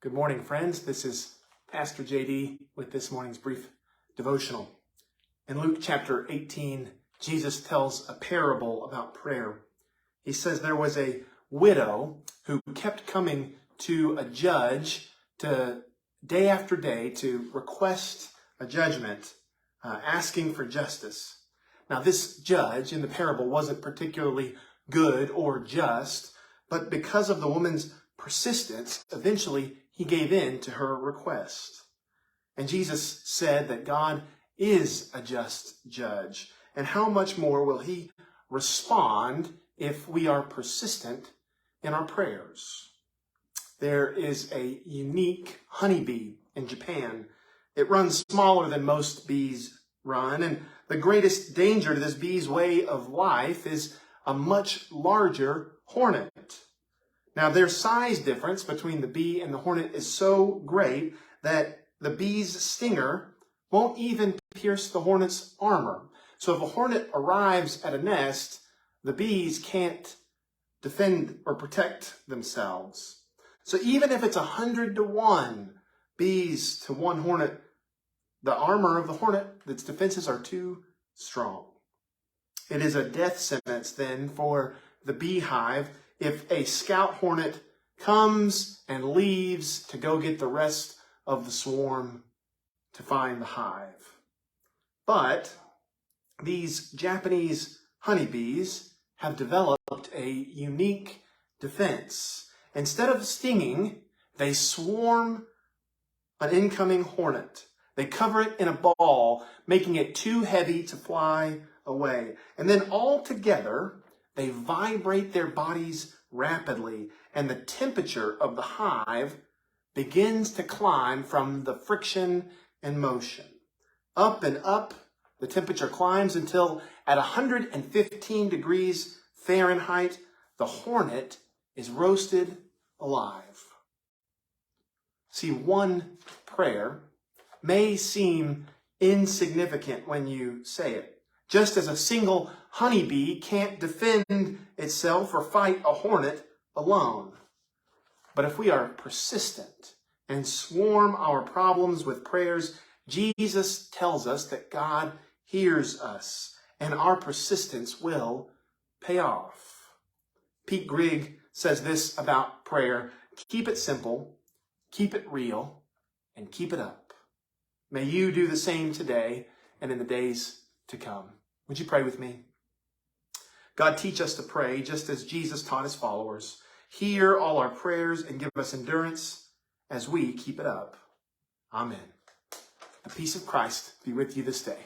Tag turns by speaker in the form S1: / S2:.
S1: Good morning, friends. This is Pastor JD with this morning's brief devotional. In Luke chapter 18, Jesus tells a parable about prayer. He says there was a widow who kept coming to a judge day after day to request a judgment, asking for justice. Now, this judge in the parable wasn't particularly good or just, but because of the woman's persistence, eventually he gave in to her request. And Jesus said that God is a just judge. And how much more will he respond if we are persistent in our prayers? There is a unique honeybee in Japan. It runs smaller than most bees run, and the greatest danger to this bee's way of life is a much larger hornet. Now, their size difference between the bee and the hornet is so great that the bee's stinger won't even pierce the hornet's armor. So if a hornet arrives at a nest, the bees can't defend or protect themselves. So even if it's 100-to-1 bees to one hornet, the armor of the hornet, its defenses are too strong. It is a death sentence then for the beehive if a scout hornet comes and leaves to go get the rest of the swarm to find the hive. But these Japanese honeybees have developed a unique defense. Instead of stinging, they swarm an incoming hornet. They cover it in a ball, making it too heavy to fly away. And then all together, they vibrate their bodies rapidly, and the temperature of the hive begins to climb from the friction and motion. Up and up, the temperature climbs until at 115 degrees Fahrenheit, the hornet is roasted alive. See, one prayer may seem insignificant when you say it. Just as a single honeybee can't defend itself or fight a hornet alone. But if we are persistent and swarm our problems with prayers, Jesus tells us that God hears us and our persistence will pay off. Pete Grigg says this about prayer: keep it simple, keep it real, and keep it up. May you do the same today and in the days to come. Would you pray with me? God, teach us to pray just as Jesus taught his followers. Hear all our prayers and give us endurance as we keep it up. Amen. The peace of Christ be with you this day.